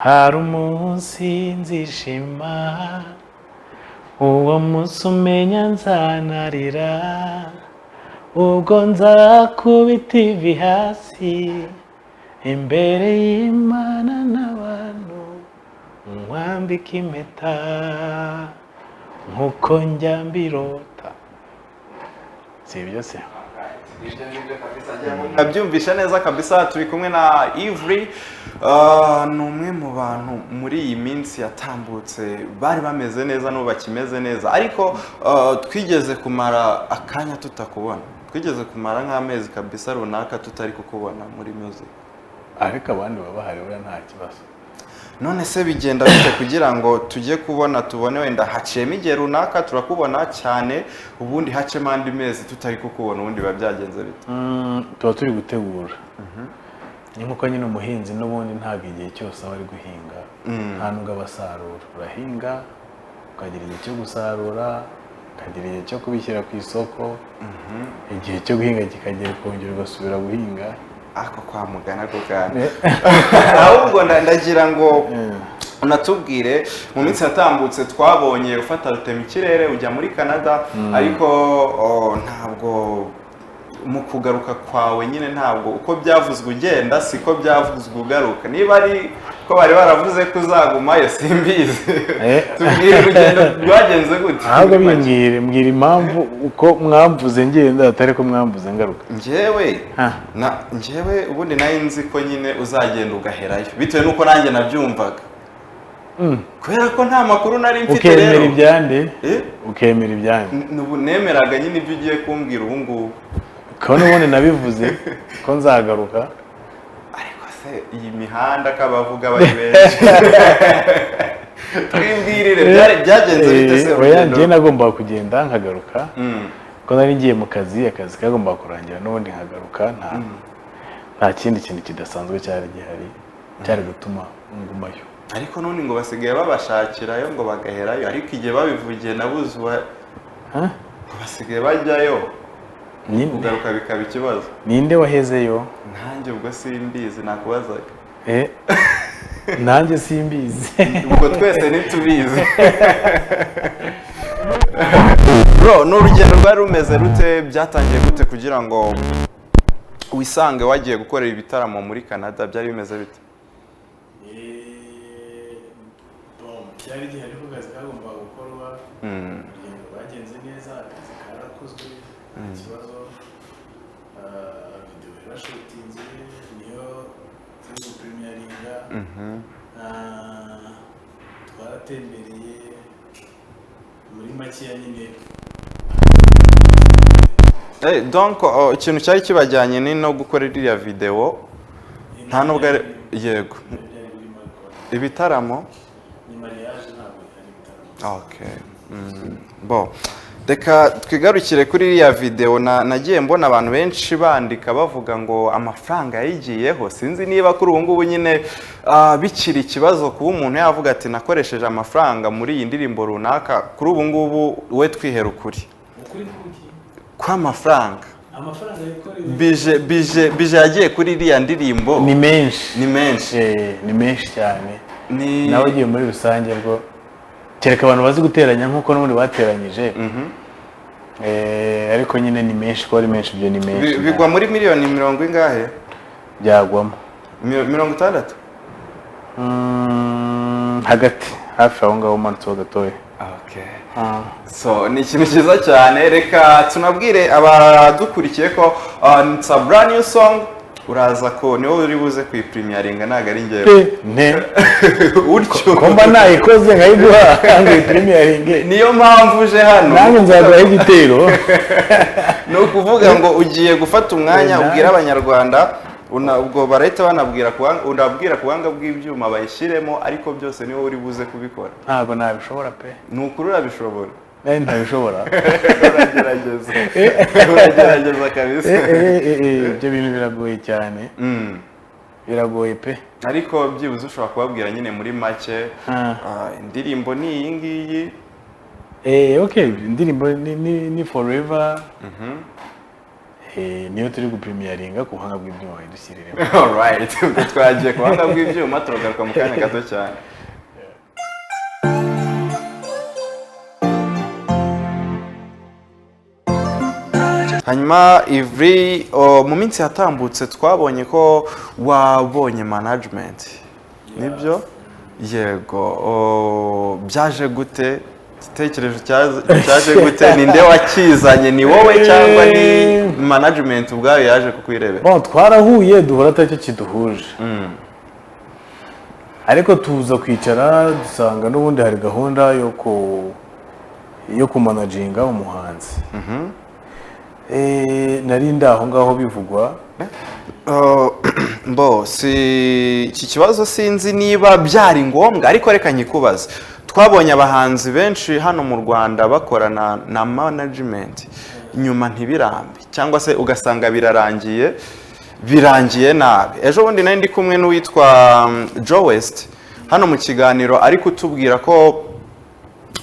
hari umunsi nzishima uwo munsi umenya nzanarira ubwo nzakubita ivi hasi imbere y'Imana n'abantu nkwambika impeta nkuko njya mbirota. Si ibyo se? Nabyumvisha neza kabisa. Turi kumwe na Ivry, ni umwe mu bantu muri iyi minsi yatambutse bari bameze neza n'ubu bakimeze neza, ariko twigeze kumara akanya tutakubona, twigeze kumara nk'amezi kabisa runaka tutari kukubona muri music, ariko abandi baba bahari we nta kibazo. None se bigenda bite kugira ngo tujye kubona tubone wenda haciyemo igihe runaka turakubona cyane ubundi hacemo andi mezi tutari kukubona, ubundi biba byagenze bite? Tuba turi gutegura. Ni nkuko nyine umuhinzi n'ubundi ntabwo igihe cyose aba ari guhinga, nta nubwo abasarura. Urahinga ukagira igihe cyo gusarura, ukagira igihe cyo kubishyira ku isoko, igihe cyo guhinga kikagera ukongera ugasubira guhinga. Ako kwa mugana ko kandi ahubwo ndagira ngo unatubwire, mu minsi yatambutse twabonye ufata rutema ikirere ujya muri Canada, ariko ntabwo mu kugaruka kwawe nyine ntabwo uko byavuzwe ugenda siko byavuzwe ugaruka. Niba ari ko bari baravuze ko uzagumayo simbizi, tubwire urugendo rwagenze gute? Ahubwo mbwira impamvu uko mwamvuze ngenda atari ko mwamvuze ngaruka. Njyewe ubundi nari nzi ko nyine uzagenda ugaherayo bitewe nuko nanjye nabyumvaga, kubera ko nta makuru nari mfite. Rero ukemera ibyande ukemera ibyande nubu nemeraga nyine ibyo ugiye kumbwira ubu ngubu, ko n'ubundi nabivuze ko nzagaruka. ariko se iyi mihanda kabavuga bari benshi twimbwirire byagenze bite se? Oya, njye nagombaga kugenda nkagaruka, ko nari ngiye mu kazi, akazi kagomba kurangira n'ubundi nkagaruka. Nta kindi kintu kidasanzwe cyari gihari cyari gutuma ngumayo. Ariko none ngo basigaye babashakirayo ngo bagaherayo, ariko igihe babivugiye nabuze ngo basigaye bajyayo kugaruka bikaba ikibazo. Ninde wahezeyo? Nanjye ubwo simbizi, nakubazaga. Nanjye simbizi. Ubwo twese ntitubizi. Bro, n'urugendo rwari rumeze rute? Byatangiye gute kugira ngo wisange wagiye gukorera ibitaramo muri Canada? Byari bimeze bite? Byari gihari ko kazi kagomba gukorwa, urugendo rwagenze neza, akazi karakozwe, ikibazo video yarashutinze, niyo turi premieringa, twaratembereye muri makeya nyine. Donc ikintu cyari kibajyanye ni no gukora iriya video, nta nubwo yego ibitaramo. Okay. Bo, reka twigarukire kuri iriya video. Nagiye mbona abantu benshi bandika bavuga ngo amafaranga yayigiyeho. Sinzi niba kuri ubu ngubu nyine bikiri ikibazo kuba umuntu yavuga ati nakoresheje amafaranga muri iyi ndirimbo runaka. Kuri ubu ngubu we twihera ukuri kwa amafaranga bije yagiye kuri iriya ndirimbo ni menshi, ni menshi cyane. Nawe ugiye muri rusange bwo kereka abantu bazi guteranya nkuko n'ubundi bateranyije, ariko nyine ni menshi, ko ari menshi. Byo ni menshi, bigwa muri miliyoni 70 ingahe? Byagwamo 60 hagati, hafi aho ngaho umanutseho gatoya. Okay. So ni ikintu cyiza cyane. Reka tunabwire abadukurikiye ko it's a brand new song. Uraza ko niwo uri buze kwipremieringa, ntago ari njyewe utyo komba nayikoze nkayiguha kandi premieringe. Niyo mpamvu uje hano, nange nzaguha igitero. No kuvuga ngo ugiye gufata umwanya ubwira abanyarwanda, ubwo barahita banabwira unabwira kubanga bw'ibyuma bayishyiremo, ariko byose niwo uri buze kubikora. Ntago nabishobora pe. Nukuri urabishobora? Ntabishobora. Uragerageza kabisa. Ibyo bintu biragoye cyane. Biragoye pe. Ariko byibuze ushobora kubabwira nyine muri make, indirimbo ni iyi ngiyi. Okay, indirimbo ni Forever. niyo turi gupremiyaringa ku buhanga bw'ibyuma bayidushyirire. Alright, ubwo twagiye ku buhanga bw'ibyuma turagaruka mu kanya gato cyane. Hanyuma Ivry, mu minsi yatambutse twabonye ko wabonye management, nibyo? Yego, byaje gute? Igitekerezo cyaje gute? Ninde wakizanye, ni wowe cyangwa ni management ubwayo yaje kukwirebera? Bon, twarahuye duhora atacyo kiduhuje. Ariko tuza kwicara dusanga n'ubundi hari gahunda yo kumanaginga umuhanzi. Nari ndaho ngaho bivugwa. Iki kibazo sinzi niba byari ngombwa, ariko reka nyikubaze. Twabonye abahanzi benshi hano mu Rwanda bakorana na management nyuma ntibirambe, cyangwa se ugasanga birangiye nabi. Ejo bundi nari ndi kumwe n'uwitwa Joe West hano mu kiganiro, ariko utubwira ko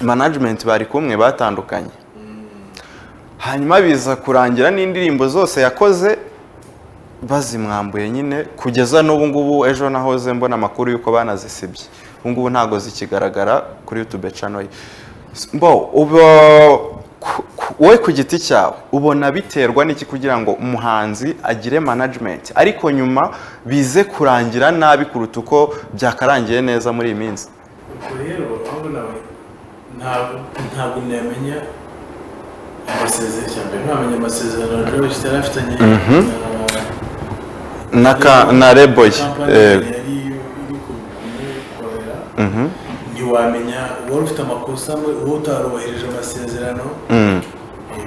management bari kumwe batandukanye. Hanyuma biza kurangira n'indirimbo zose yakoze bazimwambuye nyine, kugeza n'ubu ngubu. Ejo nahoze mbona amakuru yuko banazisibye, ubu ngubu ntago zikigaragara kuri YouTube channel ye. Wowe ku giti cyawe ubona biterwa n'iki kugira ngo umuhanzi agire management ariko nyuma bize kurangira nabi kuruta uko byakarangiye neza muri iyi minsi? Rero ntabwo namenya amasezerano Joe yarafitanye na Reboy. Ntiwamenya wari ufite amakosa uwo utarubahireje amasezerano,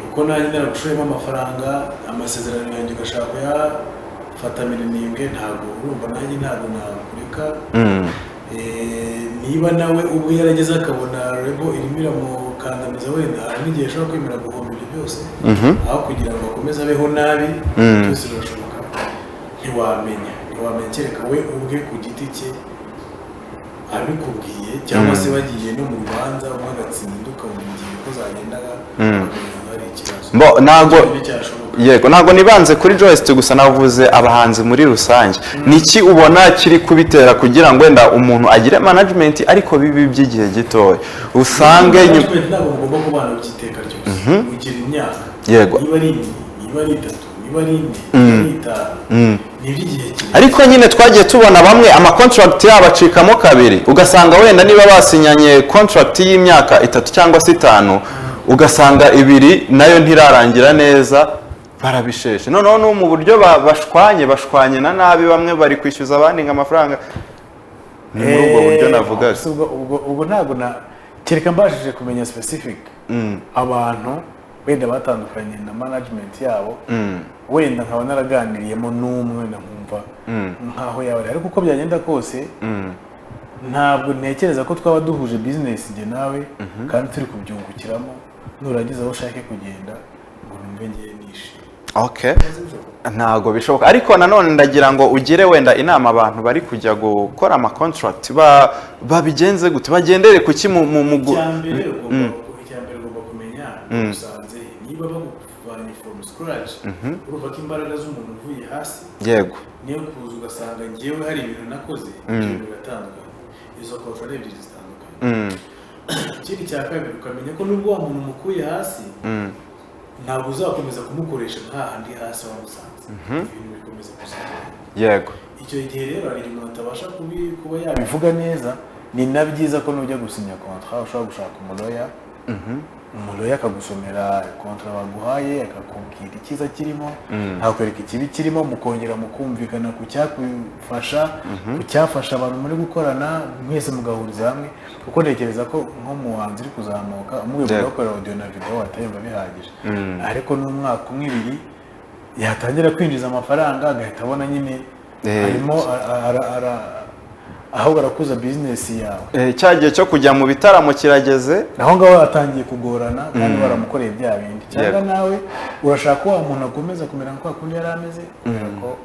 kuko nanjye naragushoyemo amafaranga, amasezerano yanjye ugashaka kuyafata minimwe, ntabwo urumva nanjye ntabwo nakureka. Niba nawe ubwo yarageze akabona Rebo irimo iramukandamiza, wenda hari n'igihe ashobora kwemera guhomba ibyo byose aho kugira ngo akomeze abeho nabi, byose birashoboka. Ntiwamenya kereka we ubwe ku giti cye abikubwiye, cyangwa se bagiye no mu rubanza umwe agatsinda ukamubwira ko zagendaga hari ikibazo. Ntabwo nibanze kuri Joyce gusa, navuze abahanzi muri rusange. Niki ubona kiri kubitera kugira ngo wenda umuntu agire management ariko bibi by'igihe gitoya usange ntabwo ugomba kubana ukiteka cyose ugira imyaka, niba ari 3 niba ari 5 ariko nyine twagiye tubona bamwe amakontrakt yabo acikamo kabiri, ugasanga wenda niba basinyanye contract y'imyaka 3 cyangwa 5 ugasanga 2 nayo ntirarangira neza, barabisheshe. Noneho no mu buryo bashwanye na nabi, bamwe bari kwishyuza abandi amafaranga. Ni muri ubwo buryo navuga. Ubwo ntabwo kereka mbashije kumenya specific abantu wenda batandukanye na management yabo, wenda nkaba naraganiriyemo n'umwe nkumva nkaho yawe, ariko uko byagenda kose ntabwo ntekereza ko twaba duhuje business njye nawe kandi turi kubyungukiramo, nurangiza aho ushake kugenda ngo numve ngiye nishimye. Okay, ntago bishoboka. Ariko nanone ndagira ngo ugire wenda inama abantu bari kujya gukora ama contract babigenze gute, bagendere kuki mu cyambere ugomba kumenya usanze niba baguvanye from scratch, urumva ko imbaraga z'umuntu uvuye hasi, yego, niyo kuza ugasanga ngewe hari ibintu nakoze ibintu biratandukanye, izo contract ebyiri zitandukanye. Ikindi cya kabiri ukamenya ko nubwo wa muntu mukuye hasi ntabwo uzakomeza kumukoresha nta handi hasi wamusanze, ibintu bikomeza gusanzwe. Yego, icyo gihe rero hari umuntu atabasha kuba yabivuga neza. Ni na byiza ko nujya gusinya contrat ushobora gushaka umuloya akagusomera contrat baguhaye, akakubwira icyiza kirimo, akakwereka ikibi kirimo, mukongera mukumvikana ku cyakufasha, ku cyafasha abantu muri gukorana, mwese mugahuriza hamwe. Kuko ntekereza ko nko muhanzi uri kuzamuka umwe gukora audio na video atayumva bihagije, ariko n'umwaka 2 yatangira kwinjiza amafaranga agahita abona nyine harimo aho barakuza business yawe. Cyagiye cyo kujya mu bitaramo kirageze, naho ngaho atangiye kugorana kandi baramukoreye bya bindi. Cyangwa nawe urashaka wa muntu akomeza kumera nko kundi yari ameze, ko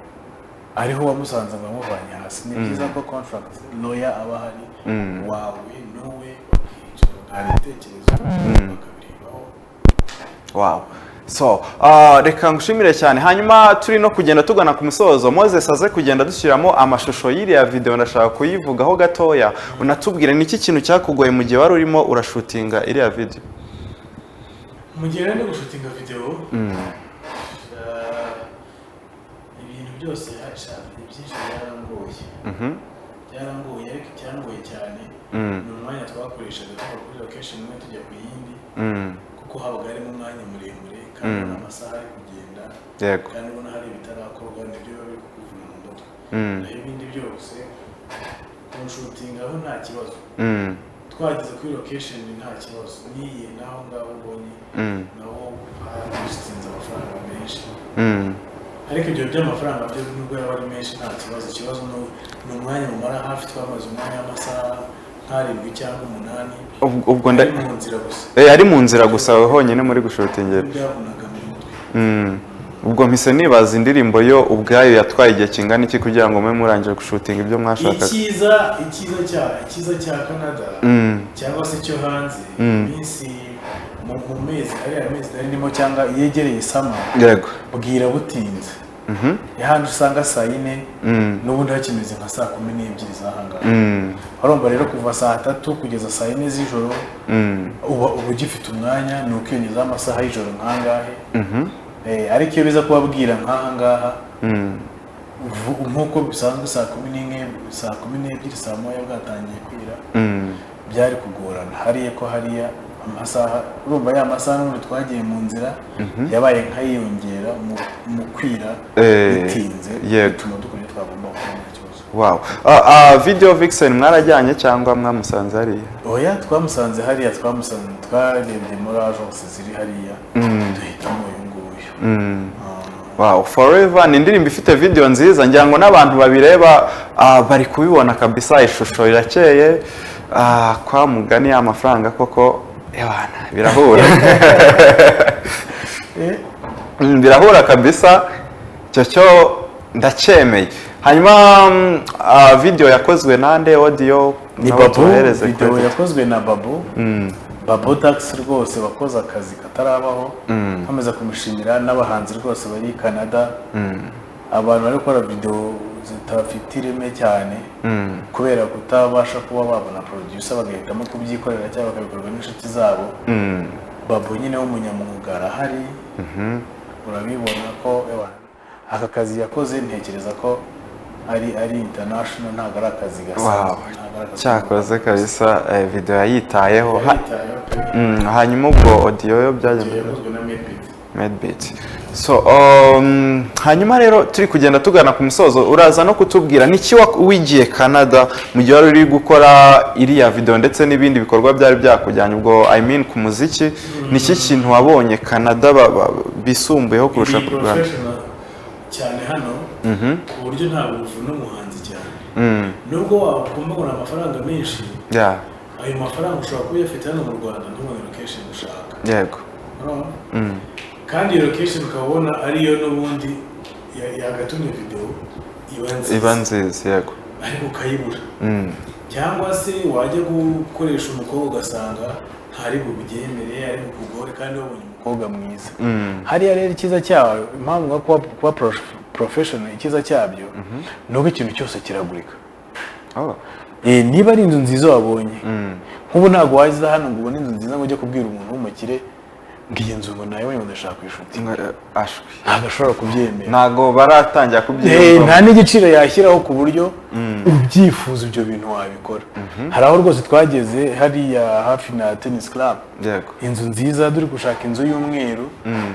ariho wamusanze bamuvanye hasi. Ni byiza ko contract lawyer aba hari wawe nowe bakicira hari ibitekerezo bakabiribaho. Wow, So reka ngushimire cyane, hanyuma turi no kugenda tugana ku musozo. Moses aze kugenda dushyiramo amashusho y'iriya video, ndashaka kuyivugaho gatoya, unatubwire niki kintu cyakugoye mu gihe wari urimo urashutinga iriya video. Mu gihe rero gushutinga video ibintu byose byinshi byarangoye ariko icyangoye cyane ni umwanya twakoreshaga tuva kuri location imwe tujya ku yindi kuko habaga harimo umwanya muremure kandi n'amasaha ari kugenda kandi ubona hari ibitarakorwa nibyo biba biri kukuvuna mu mutwe, naho ibindi byose kumushutinga aho nta kibazo, twageze kuri location nta kibazo, niye naho ngaho ubonye naho harashinze amafaranga menshi ariko ibyo by'amafaranga byo nubwo yaba ari menshi nta kibazo, ikibazo ni umwanya mumara hafi twamaze umwanya w'amasaha nk'arindwi cyangwa 8 ubwo mu nzira gusa ari mu nzira gusa honyine muri gushutingira byavunaga mu mutwe. Ubwo mpise nibaza indirimbo yo ubwayo yatwaye igihe kingana iki kugira ngo mwe murangije gushutinga ibyo mwashakaga? Icyiza cya Canada cyangwa se cyo hanze iminsi mu mezi ariya mezi arimo cyangwa yegereye sama yego bwira butinze yahandi usanga saa 4 n'ubundi hakimeze nka saa 12 z'ahangaha, urumva rero kuva saa 3 kugeza saa 4 z'ijoro uba ugifite umwanya ni ukiyongeza amasaha y'ijoro nkangahe ariko iyo biza kubabwira nkahangaha nk'uko bisanzwe saa 11 saa 12 saa 1 bwatangiye kwira byari kugorana hariya ko hariya amasaha urumva ya masaha n'ubundi twagiye mu nzira yabaye nkayiyongera mu kwira bitinze bituma dukora ibyo twagomba gukora mu kibazo. Wow. Video Vixen mwarajyanye cyangwa mwamusanze hariya? Oya, twamusanze hariya, twarebye muri agence ziri hariya duhitamo uyu nguyu. Wow, Forever ni indirimbo ifite video nziza, ngira ngo n'abantu babireba bari kubibona kabisa, ishusho irakeye, kwa mugani amafaranga koko ebana birahura birahura kabisa, cyo ndacyemeye. Hanyuma video yakozwe nande? Audio ni Babu, video yakozwe na Babu. Babu Tax rwose wakoze akazi katarabaho, nkomeza kumushimira n'abahanzi rwose bari Canada, abantu bari gukora video zitafite ireme cyane kubera kutabasha kuba babona producer bagahitamo kubyikorera cyangwa bakabikorwa n'inshuti zabo. Babu nyine w'umunyamwuga arahari, urabibona ko aka kazi yakoze ntekereza ko ari international, ntabwo ari akazi gasanzwe. Cyakoze kabisa, video yayitayeho. Hanyuma ubwo audio yo byagenze na Medbeat. So hanyuma rero turi kugenda tugana ku musozo, uraza no kutubwira niki wigiye Canada mu gihe wari uri gukora iriya video ndetse n'ibindi bikorwa byari byakujyanye ubwo ku muziki, niki kintu wabonye Canada bisumbuyeho kurusha ku Rwanda cyane hano ku buryo ntabwo uvuna umuhanzi cyane, nubwo wagomba kubona amafaranga menshi, ayo mafaranga ushobora kuba uyafite hano mu Rwanda ntubone location ushaka. Yego. Kandi iyo location ukabona ariyo n'ubundi yagatumye video iba nziza, yego, ariko ukayibura. Cyangwa se wajya gukoresha umukobwa ugasanga ntari bubyemere, ari bukugore kandi wabonye umukobwa mwiza. Hariya rero icyiza cyawe, impamvu kuba professional, icyiza cyabyo nuko ikintu cyose kiragurika. Niba ari inzu nziza wabonye, nk'ubu ntabwo waza hano ngo ubone inzu nziza ngo ujye kubwira umuntu w'umukire ngo iyi nzu ngo nayo wenda ndashaka kwishuti, ntabwo ashobora kubyemera, ntabwo baratangira kubyemera, nta n'igiciro yashyiraho ku buryo ubyifuza ibyo bintu wabikora. Hari aho rwose twageze hariya hafi na tennis club, inzu nziza, turi gushaka inzu y'umweru,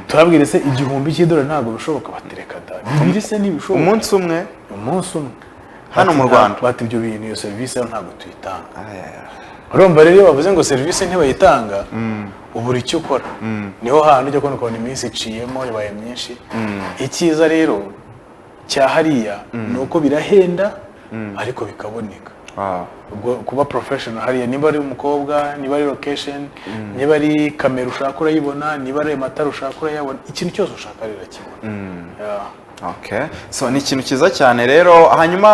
turabwire se $1000 ntabwo bishoboka, batereka da bibiri se ntibishoboka, umunsi umwe hano mu Rwanda bati ibyo bintu, iyo service ntabwo tuyitanga. Urumva rero iyo bavuze ngo service ntibayitanga, ubura icyo ukora, niho hantu ujya kubona iminsi iciyemo yabaye myinshi. Icyiza rero cya hariya ni uko birahenda ariko bikaboneka. Ubwo kuba professional hariya, niba ari umukobwa, niba ari location, niba ari kamera ushaka urayibona, niba ari amatara ushaka urayabona, ikintu cyose ushaka rero kibona. Okay, so ni ikintu cyiza cyane rero. Hanyuma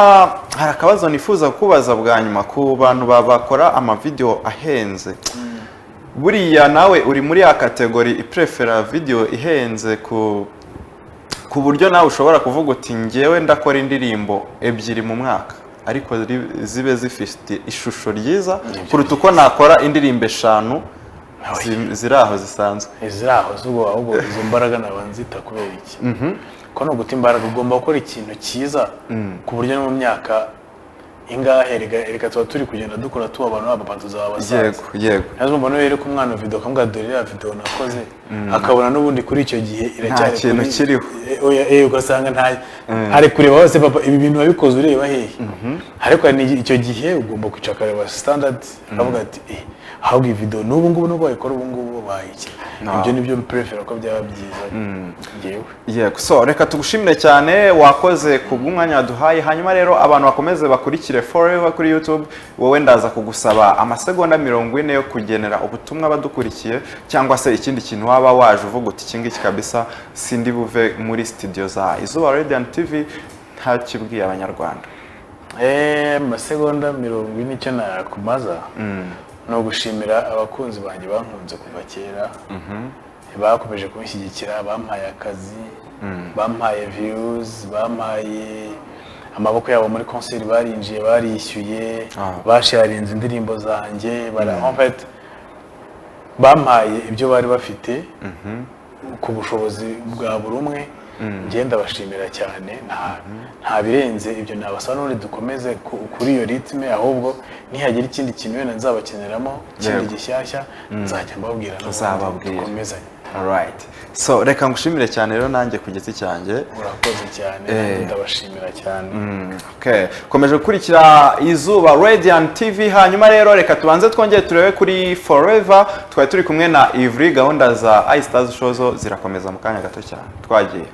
hari akabazo nifuza kubaza bwa nyuma ku bantu bakora ama video ahenze, buriya nawe uri muri ya kategori iprefera video ihenze ku buryo nawe ushobora kuvuga uti ngewe ndakora indirimbo ebyiri mu mwaka ariko zibe zifite ishusho ryiza kuruta uko nakora indirimbo 5 ziri aho zisanzwe ziri aho zubo ahubwo izo mbaraga nabanzita kubera iki ko no guta imbaraga ugomba gukora ikintu cyiza ku buryo no mu myaka ingahe reka tuba turi kugenda dukora tuba abantu baba tuzabasaza yego nazo mbona rero ko umwana video kamubwira dore ya video nakoze akabona n'ubundi kuri icyo gihe iracyari kintu kiriho ugasanga nta ari kureba hose papa ibi bintu wabikoze ureba hehe ariko icyo gihe ugomba kwicara ba standard akavuga ati ahubwo video n'ubu ngubu no bayikora ubu ngubu bayiki ibyo nibyo prefer ko byaba byiza ngewe yego so reka tugushimire cyane wakoze kubw'umwanya waduhaye hanyuma rero abantu bakomeze bakurikire Forever kuri YouTube wowe ndaza kugusaba amasegonda 40 yo kugenera ubutumwa badukurikiye cyangwa se ikindi kintu waba waje uvuga uti kingiki kabisa sindi buve muri studio za Izuba Radiant TV ntakibwiye abanyarwanda amasegonda 40 nicyo nakumaza no gushimira abakunzi banjye bankunze kuva kera bakomeje kumushyigikira bampaye akazi bampaye views bampaye amaboko yabo muri concert barinjiye barishyuye basharinze indirimbo zanjye en fait bampaye ibyo bari bafite ku bushobozi bwa buri umwe ngenda bashimira cyane nta birenze ibyo nabasaba none dukomeze kuri iyo ritme ahubwo nihagira ikindi kintu wenda nzabakeneramo ikindi gishyashya nzajya mbabwira dukomezanye. Alright. So reka ngushimire cyane rero nanjye ku giti cyanjye. Urakoze cyane ndabashimira cyane. Okay. Komeje gukurikira Izuba Radiant TV hanyuma rero reka tubanze twongere turebe kuri Forever twari turi kumwe na Ivry gahunda za iStars show zirakomeza mu kanya gato cyane. Twagiye.